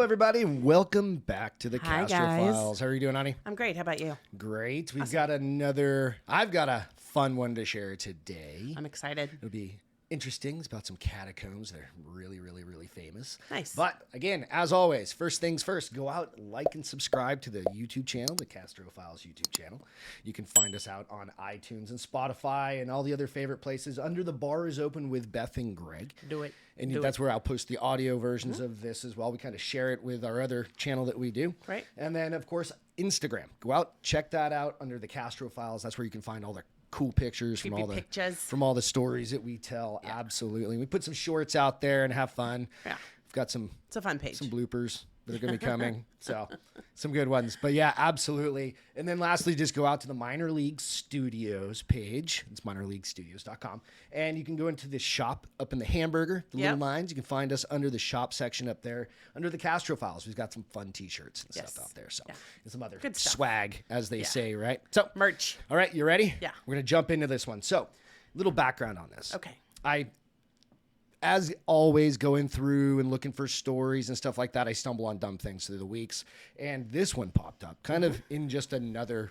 Hello, everybody. Welcome back to the Hi, Castro guys. Files. How are you doing, honey? I'm great. How about you? Great. We've got I've got a fun one to share today. I'm excited. It'll be interesting. It's about some catacombs. They're really, really, really famous. Nice. But again, as always, first things first, go out, like, and subscribe to the YouTube channel, the Castro Files YouTube channel. You can find us out on iTunes and Spotify and all the other favorite places under The Bar is Open with Beth and Greg. Do it. And Do that's it. where I'll post the audio versions of this as well. We kind of share it with our other channel that we do. Right. And then, of course, Instagram. Go out, check that out under the Castro Files. That's where you can find all the cool pictures Creepy pictures. from all the stories that we tell. Yeah. Absolutely. We put some shorts out there and have fun. Yeah. We've got It's a fun page. some bloopers that are going to be coming. So some good ones. But yeah, absolutely. And then lastly, just go out to the Minor League Studios page. It's minorleaguestudios.com. And you can go into the shop up in the hamburger, the little lines. You can find us under the shop section up there, under the Castro Files. We've got some fun t-shirts and stuff out there. So and some other Good stuff. swag, as they say, right? So Merch. All right, you ready? Yeah. We're going to jump into this one. So little background on this. Okay. As always, going through and looking for stories and stuff like that, I stumble on dumb things through the weeks. And this one popped up kind of in just another,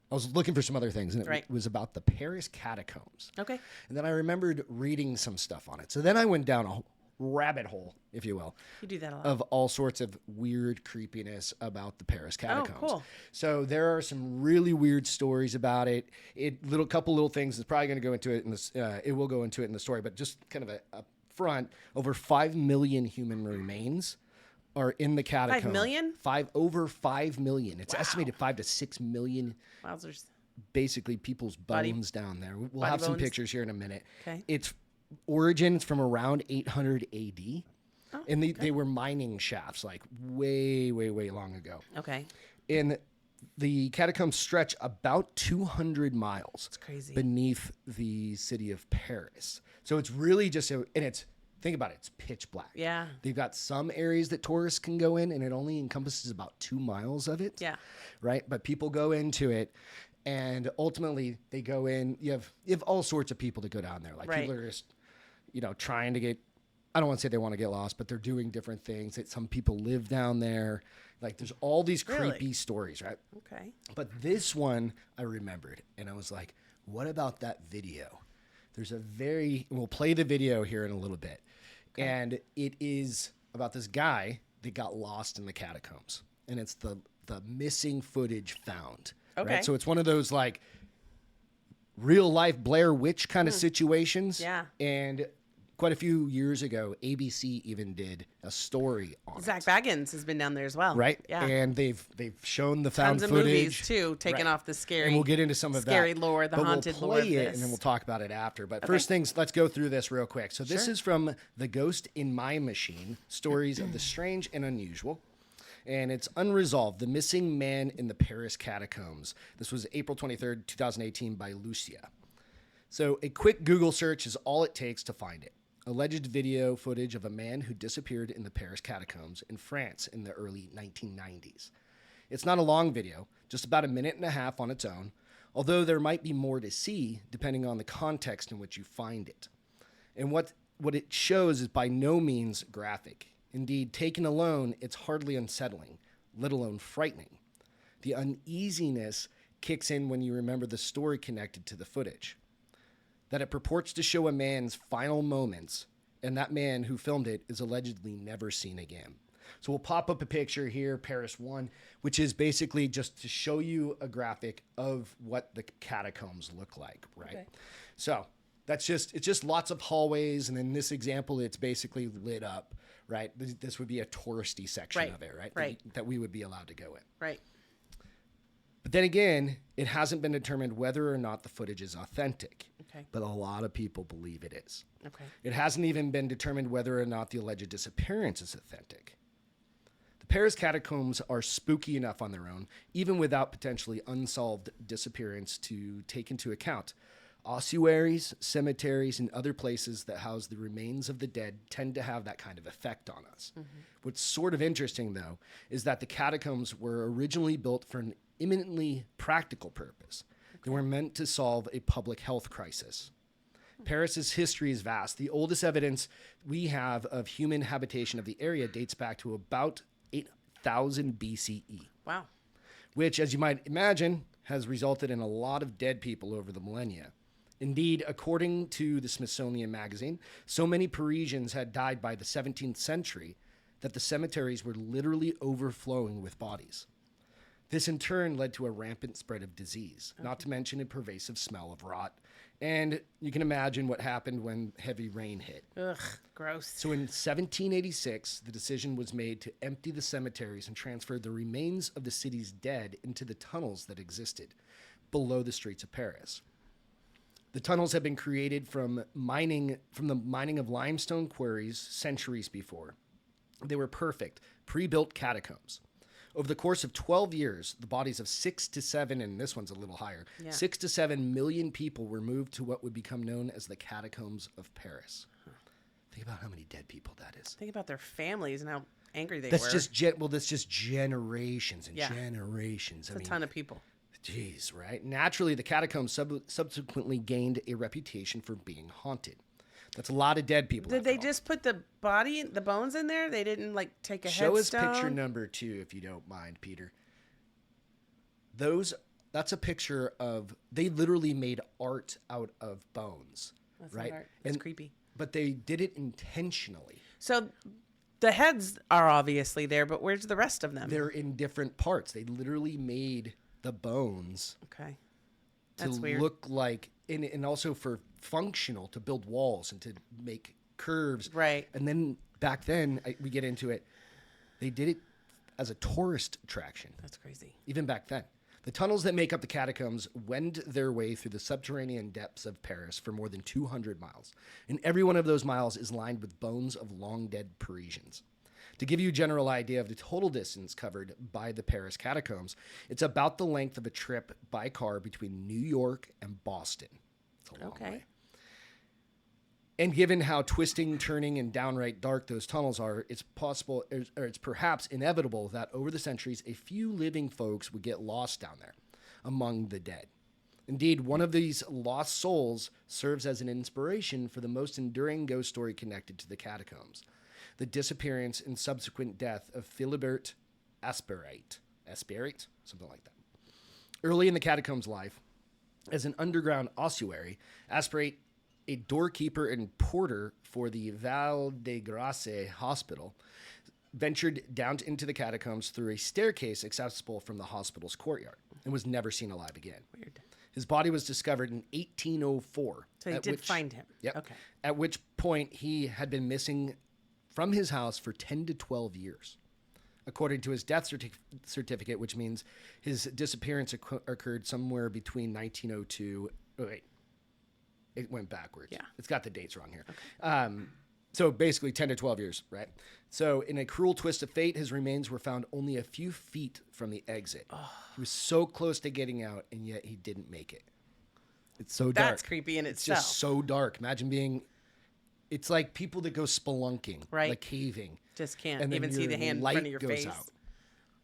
I was looking for some other things, and it was about the Paris Catacombs. Okay. And then I remembered reading some stuff on it. So then I went down a rabbit hole, if you will. You do that a lot. Of all sorts of weird creepiness about the Paris Catacombs. Oh, cool. So there are some really weird stories about it. Couple little things. It's probably going to go into it in this. It will go into it in the story, but just kind of a front. Over 5 million human remains are in the catacombs. 5 million? Over 5 million. It's estimated 5 to 6 million. Wowzers. Basically, people's bones down there. We'll have some pictures here in a minute. Okay. Its origins from around 800 AD. And they were mining shafts like way, way, way long ago. Okay. And the catacombs stretch about 200 miles beneath the city of Paris. So it's really just, think about it, it's pitch black. Yeah. They've got some areas that tourists can go in, and it only encompasses about 2 miles of it. Yeah. Right? But people go into it, and ultimately they go in. You have all sorts of people that go down there. Like people are just, trying to get, I don't want to say they want to get lost, but they're doing different things. Some people live down there. Like there's all these creepy stories, right? Okay. But this one I remembered, and I was like, what about that video? We'll play the video here in a little bit. Okay. And it is about this guy that got lost in the catacombs. And it's the missing footage found. Okay. Right? So it's one of those like real life Blair Witch kind of situations. Yeah. And quite a few years ago, ABC even did a story on Zach it. Baggins has been down there as well. Right? Yeah. And they've shown the found Tons of footage. movies, too, taking off the scary. And we'll get into some of scary that. lore, the haunted we'll lore of play it, this. and then we'll talk about it after. But first things, let's go through this real quick. So this is from The Ghost in My Machine, Stories of the Strange and Unusual. And it's Unresolved, The Missing Man in the Paris Catacombs. This was April 23rd, 2018 by Lucia. So a quick Google search is all it takes to find it. Alleged video footage of a man who disappeared in the Paris catacombs in France in the early 1990s. It's not a long video, just about a minute and a half on its own, although there might be more to see depending on the context in which you find it. And what it shows is by no means graphic. Indeed, taken alone, it's hardly unsettling, let alone frightening. The uneasiness kicks in when you remember the story connected to the footage. That it purports to show a man's final moments, and that man who filmed it is allegedly never seen again. So we'll pop up a picture here, Paris 1, which is basically just to show you a graphic of what the catacombs look like, right? Okay. So it's just lots of hallways, and in this example, it's basically lit up, right? This would be a touristy section of it, right? Right. That we would be allowed to go in. Right. But then again, it hasn't been determined whether or not the footage is authentic. Okay. But a lot of people believe it is. Okay. It hasn't even been determined whether or not the alleged disappearance is authentic. The Paris catacombs are spooky enough on their own, even without potentially unsolved disappearance to take into account. Ossuaries, cemeteries, and other places that house the remains of the dead tend to have that kind of effect on us. Mm-hmm. What's sort of interesting, though, is that the catacombs were originally built for an eminently practical purpose. They were meant to solve a public health crisis. Paris's history is vast. The oldest evidence we have of human habitation of the area dates back to about 1000 BCE, Wow. which, as you might imagine, has resulted in a lot of dead people over the millennia. Indeed, according to the Smithsonian Magazine, so many Parisians had died by the 17th century that the cemeteries were literally overflowing with bodies. This in turn led to a rampant spread of disease, not to mention a pervasive smell of rot. And you can imagine what happened when heavy rain hit. Ugh, gross. So in 1786, the decision was made to empty the cemeteries and transfer the remains of the city's dead into the tunnels that existed below the streets of Paris. The tunnels had been created from the mining of limestone quarries centuries before. They were perfect, pre-built catacombs. Over the course of 12 years, the bodies of 6 to 7, and this one's a little higher, 6 to 7 million people were moved to what would become known as the Catacombs of Paris. Think about how many dead people that is. Think about their families and how angry they That's were. That's just generations and generations. That's a ton of people. Jeez, right? Naturally, the catacombs subsequently gained a reputation for being haunted. That's a lot of dead people. Did they just put the bones in there? They didn't like take a headstone? headstone? Show us picture number 2, if you don't mind, Peter. That's a picture of, they literally made art out of bones. That's right? Not art. That's creepy. But they did it intentionally. So the heads are obviously there, but where's the rest of them? They're in different parts. They literally made the bones okay. That's to weird. look like, and also for functional, to build walls and to make curves. Right. And then back then, we get into it, they did it as a tourist attraction. That's crazy. Even back then. The tunnels that make up the catacombs wend their way through the subterranean depths of Paris for more than 200 miles. And every one of those miles is lined with bones of long-dead Parisians. To give you a general idea of the total distance covered by the Paris catacombs, it's about the length of a trip by car between New York and Boston. It's a long way. And given how twisting, turning, and downright dark those tunnels are, it's possible, or it's perhaps inevitable that over the centuries, a few living folks would get lost down there among the dead. Indeed, one of these lost souls serves as an inspiration for the most enduring ghost story connected to the catacombs: the disappearance and subsequent death of Philibert Aspirate, something like that. Early in the catacombs' life, as an underground ossuary, Aspirate, a doorkeeper and porter for the Val de Grace Hospital, ventured down into the catacombs through a staircase accessible from the hospital's courtyard and was never seen alive again. Weird. His body was discovered in 1804. So they did find him. Yep. Okay. At which point he had been missing from his house for 10 to 12 years. According to his death certificate, which means his disappearance occurred somewhere between 1902. Oh, wait. It went backwards. Yeah. It's got the dates wrong here. Okay. So basically 10 to 12 years, right? So in a cruel twist of fate, his remains were found only a few feet from the exit. Oh. He was so close to getting out, and yet he didn't make it. It's so dark. That's creepy in it's itself. It's just so dark. Imagine being... It's like people that go spelunking, right? Like caving. Just can't even see the hand in front of your face. Out,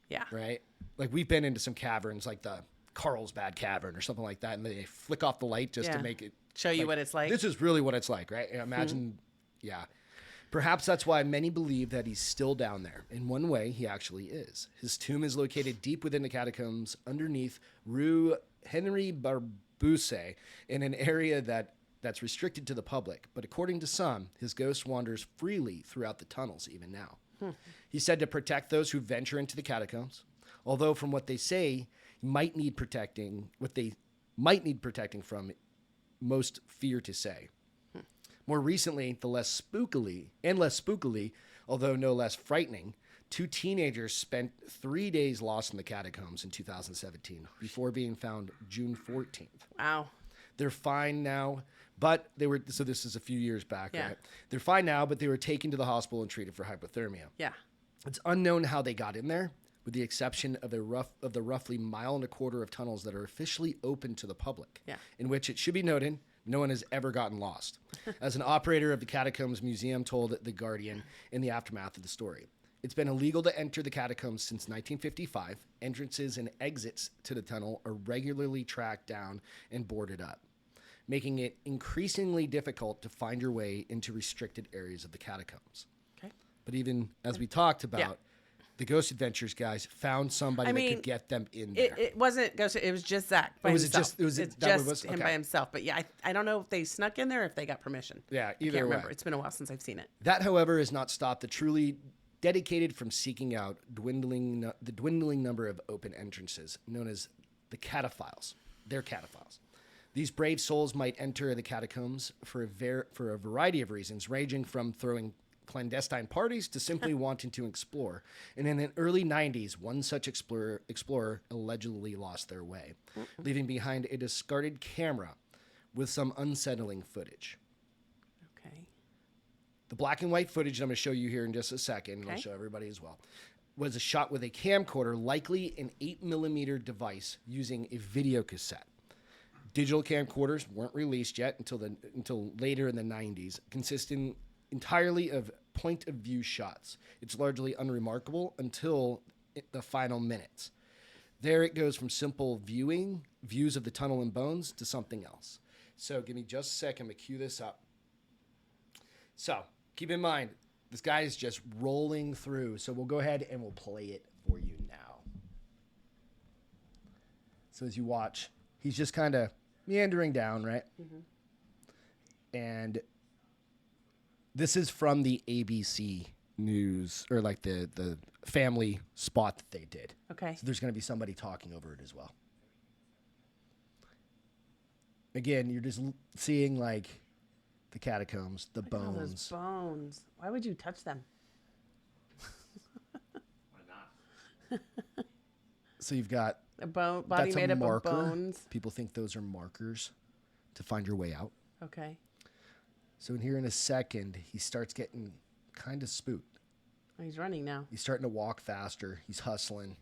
yeah. Right? Like we've been into some caverns, like the Carlsbad Cavern or something like that, and they flick off the light just to make it... Show you what it's like. This is really what it's like, right? Imagine, yeah. Perhaps that's why many believe that he's still down there. In one way, he actually is. His tomb is located deep within the catacombs underneath Rue Henri Barbusse in an area that's restricted to the public. But according to some, his ghost wanders freely throughout the tunnels even now. He's said to protect those who venture into the catacombs, although from what they say, he might need protecting, what they might need protecting from, most fear to say. More recently, less spookily, although no less frightening, 2 teenagers spent 3 days lost in the catacombs in 2017 before being found June 14th. Wow. They're fine now, but so this is a few years back, right? They're fine now, but they were taken to the hospital and treated for hypothermia. Yeah. It's unknown how they got in there, with the exception of the roughly 1.25 miles of tunnels that are officially open to the public. Yeah. In which, it should be noted, no one has ever gotten lost. As an operator of the Catacombs Museum told The Guardian in the aftermath of the story, it's been illegal to enter the catacombs since 1955. Entrances and exits to the tunnel are regularly tracked down and boarded up, making it increasingly difficult to find your way into restricted areas of the catacombs. Okay. But even as we talked about, the Ghost Adventures guys found somebody that could get them in there. It wasn't Ghost. It was just Zach by was himself. It was it's that just was, him okay. by himself. But yeah, I don't know if they snuck in there or if they got permission. Yeah, I either can't way. remember. It's been a while since I've seen it. That, however, has not stopped the truly dedicated from seeking out the dwindling number of open entrances, known as the cataphiles. They're cataphiles. These brave souls might enter the catacombs for a variety of reasons, ranging from throwing clandestine parties to simply wanting to explore. And in the early 90s, one such explorer allegedly lost their way, leaving behind a discarded camera with some unsettling footage. Okay. The black and white footage I'm going to show you here in just a second, and I'll show everybody as well, was a shot with a camcorder, likely an 8mm device using a video cassette. Digital camcorders weren't released yet until later in the 90s, consisting entirely of point-of-view shots. It's largely unremarkable until the final minutes. There it goes from simple views of the tunnel and bones, to something else. So give me just a second to cue this up. So keep in mind, this guy is just rolling through. So we'll go ahead and we'll play it for you now. So as you watch, he's just kind of meandering down, right? Mm-hmm. And this is from the ABC News, or like the family spot that they did. Okay. So there's going to be somebody talking over it as well. Again, you're just seeing like the catacombs, the Look at all bones. those bones. Why would you touch them? Why not? So you've got A body that's made a up marker. of bones. People think those are markers to find your way out. Okay. So in here in a second, he starts getting kind of spooked. Oh, he's running now. He's starting to walk faster. He's hustling.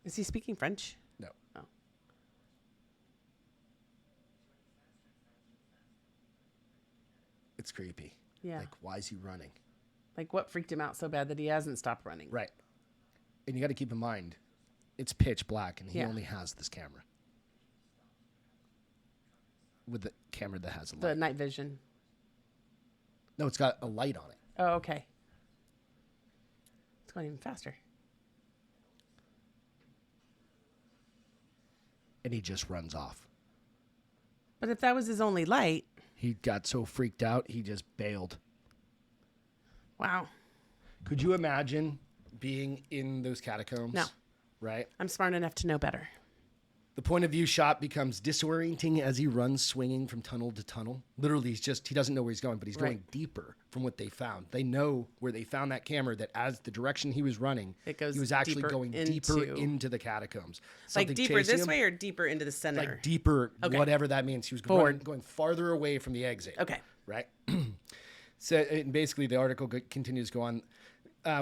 Is he speaking French? No. Oh. It's creepy. Yeah. Like, why is he running? Like, what freaked him out so bad that he hasn't stopped running? Right. And you got to keep in mind, it's pitch black, and he Yeah. only has this camera. With the camera that has a light. The night vision. No, it's got a light on it. Oh, okay. It's going even faster. And he just runs off. But if that was his only light, He got so freaked out, he just bailed. wow. Could you imagine being in those catacombs? No. Right? I'm smart enough to know better. The point of view shot becomes disorienting as he runs swinging from tunnel to tunnel. Literally, he doesn't know where he's going, but he's going deeper from what they found. They know where they found that camera, that as the direction he was running, It goes he was actually deeper going deeper into the catacombs. Like Something deeper chasing this him, way or deeper into the center? like deeper, Okay. whatever that means. He was going farther away from the exit. Okay. Right? So and basically, the article continues to go on.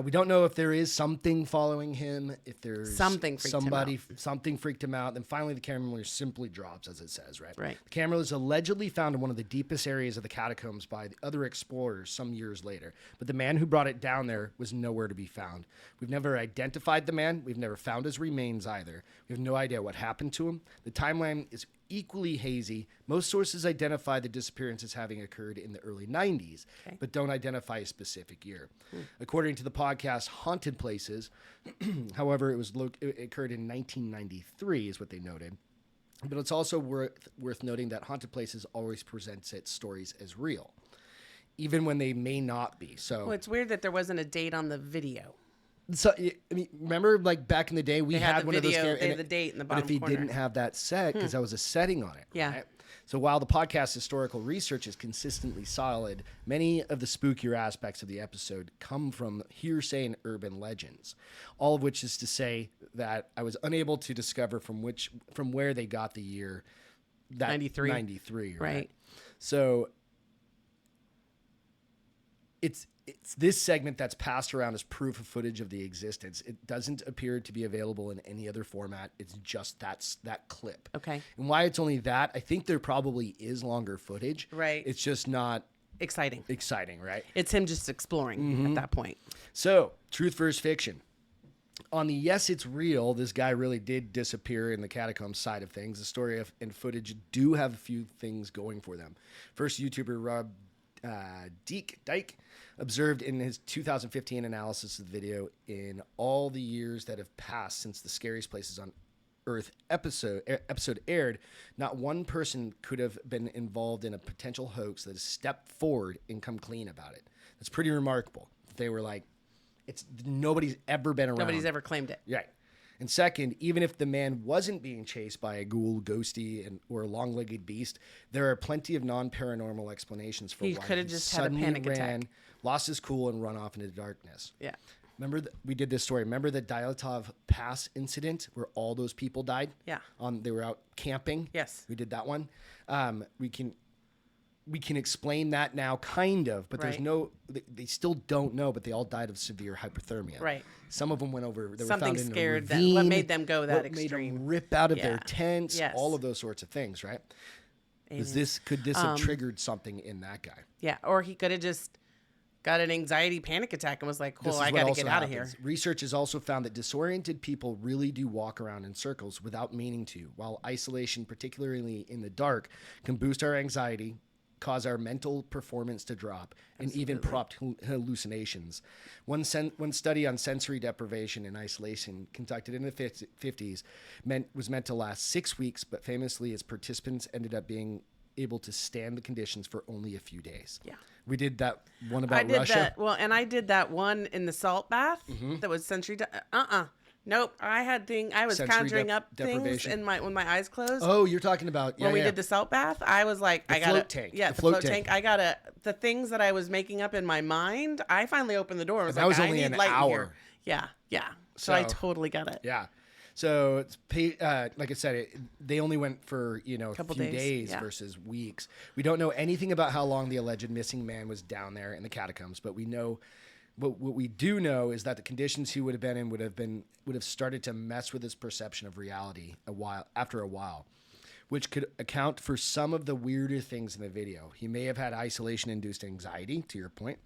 We don't know if there is something following him, if there's Something freaked him out. something freaked him out. Then finally, the camera simply drops, as it says, right? Right. The camera was allegedly found in one of the deepest areas of the catacombs by the other explorers some years later. But the man who brought it down there was nowhere to be found. We've never identified the man. We've never found his remains either. We have no idea what happened to him. The timeline is equally hazy. Most sources identify the disappearance as having occurred in the early 90s, but don't identify a specific year. According to the podcast Haunted Places, however, it occurred in 1993 is what they noted. But it's also worth noting that Haunted Places always presents its stories as real, even when they may not be. So Well, it's weird that there wasn't a date on the video. So I mean, remember, like back in the day, we They had had the one of those video, cameras. they had the date in the But if bottom he corner. didn't have that set, because that was a setting on it. Yeah. Right? So while the podcast's historical research is consistently solid, many of the spookier aspects of the episode come from hearsay and urban legends. All of which is to say that I was unable to discover from where they got the year. That 93. 93. Right. So it's this segment that's passed around as proof of footage of the existence. It doesn't appear to be available in any other format. It's just that clip. Okay. And why it's only that, I think there probably is longer footage. Right. It's just not Exciting. exciting, right? It's him just exploring Mm-hmm. at that point. So, truth versus fiction. On the yes, it's real, this guy really did disappear in the catacombs side of things. The story and footage do have a few things going for them. First, YouTuber Dyke observed in his 2015 analysis of the video, in all the years that have passed since the Scariest Places on Earth episode aired, not one person could have been involved in a potential hoax that has stepped forward and come clean about it. That's pretty remarkable. They were like, nobody's ever been around. Nobody's ever claimed it. Right. And second, even if the man wasn't being chased by a ghoul, ghosty, or a long-legged beast, there are plenty of non-paranormal explanations for He why could have just had a suddenly panic ran, attack. lost his cool, and run off into the darkness. Yeah. Remember, we did this story. Remember the Dyatlov Pass incident where all those people died? Yeah. They were out camping. Yes. We did that one. We can explain that now, kind of, but there's Right. no. They still don't know, but they all died of severe hypothermia. Right. Some of them went over. They Something were found scared in a them. ravine, What made them go that what made extreme. them rip out of their Yeah. tents. Yes. All of those sorts of things, right? Amen. Could this have triggered something in that guy? Yeah. Or he could have just got an anxiety panic attack and was like, This cool, is I what got to also get out of here. happens. Research has also found that disoriented people really do walk around in circles without meaning to, while isolation, particularly in the dark, can boost our anxiety, cause our mental performance to drop, and even prompt hallucinations. One study on sensory deprivation and isolation conducted in the 50s was meant to last 6 weeks, but famously its participants ended up being able to stand the conditions for only a few days. Yeah. We did that one about I did Russia. that. Well, and I did that one in the salt bath that was sensory. Nope. I was Sensory conjuring up things deprivation. in when my eyes closed. Oh, you're talking about when we did the salt bath, I was like, I got float tank. Yeah, The the float float tank. tank. I got the things that I was making up in my mind. I finally opened the door. And was that like, was I only need an light in hour. here. Yeah, yeah. So I So- totally got it. Yeah. So it's like I said, they only went for a Couple few days, days yeah. versus weeks. We don't know anything about how long the alleged missing man was down there in the catacombs, but we know what we do know is that the conditions he would have been in would have started to mess with his perception of reality after a while, which could account for some of the weirder things in the video. He may have had isolation-induced anxiety, to your point.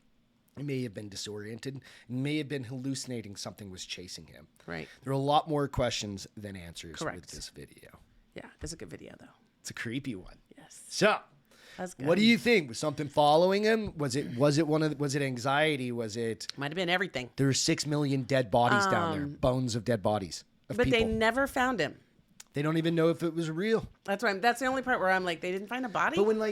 He may have been disoriented, may have been hallucinating something was chasing him. Right. There are a lot more questions than answers with Correct. this video. Yeah, it's a good video though. It's a creepy one. Yes. So, That's good. what do you think? Was something following him? Was it anxiety? Was it Might have been everything. there are 6 million dead bodies down there, bones of dead bodies of But people. they never found him. They don't even know if it was real. That's the only part where I'm like, they didn't find a body. But when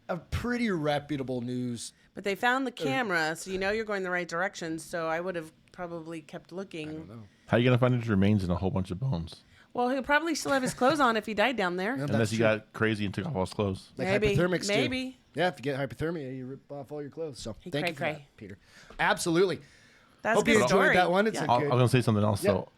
a pretty reputable news, But they found the camera, so you're going the right direction. So I would have probably kept looking. How are you gonna find his remains in a whole bunch of bones? Well, he'll probably still have his clothes on if he died down there. No, Unless that's he true. got crazy and took off all his clothes. Like Maybe. hypothermics do. Maybe. Yeah, if you get hypothermia, you rip off all your clothes. So thank you for cray. that, Peter. Absolutely. That's Hope a you good enjoyed story. that one. It's Yeah. a I'm good. gonna say something else Yep. though.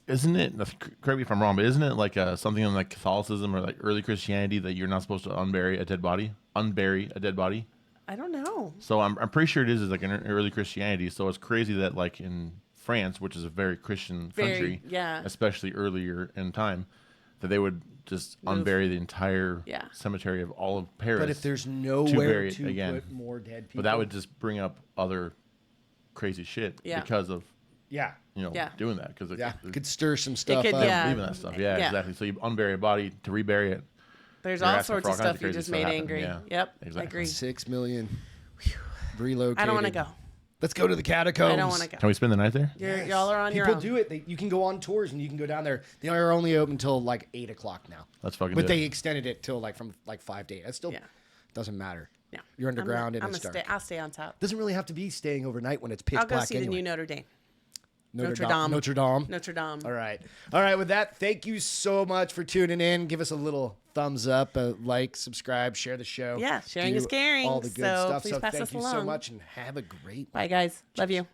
Isn't it? Correct me if I'm wrong, but isn't it like something in like Catholicism or like early Christianity that you're not supposed to unbury a dead body? Unbury a dead body. I don't know. So I'm pretty sure it is like in early Christianity. So it's crazy that like in France, which is a very Christian country, yeah. especially earlier in time, that they would just Move. unbury the entire Yeah. cemetery of all of Paris. But if there's bury nowhere it to again. put more dead people, But that would just bring up other crazy shit Yeah. because of yeah, Yeah. doing that because could stir some stuff could, up. yeah. leaving that stuff. Yeah, Yeah. exactly. So you unbury a body to rebury it. There's You're all asking sorts for all of kinds of stuff you crazy just stuff made happen, angry. yeah. Yep. Exactly. I agree. 6 million relocated. I don't want to go. Let's go to the catacombs. I don't want to go. Can we spend the night there? Y'all are on your People own. do it. You can go on tours and you can go down there. They are only open until like 8 o'clock now. Let's fucking But do they it. extended it till like from like 5 to 8. That still Yeah. doesn't matter. Yeah. You're underground I'm and it's dark. I'll stay on top. Doesn't really have to be staying overnight when it's pitch I'll go black see anyway. the new Notre Dame. Notre Dame. Notre Dame. All right. All right. With that, thank you so much for tuning in. Give us a little thumbs up, a like, subscribe, share the show. Yeah, sharing Do is caring, All the good so stuff. please So pass thank us you so along. much and have a great Bye, guys. Love you.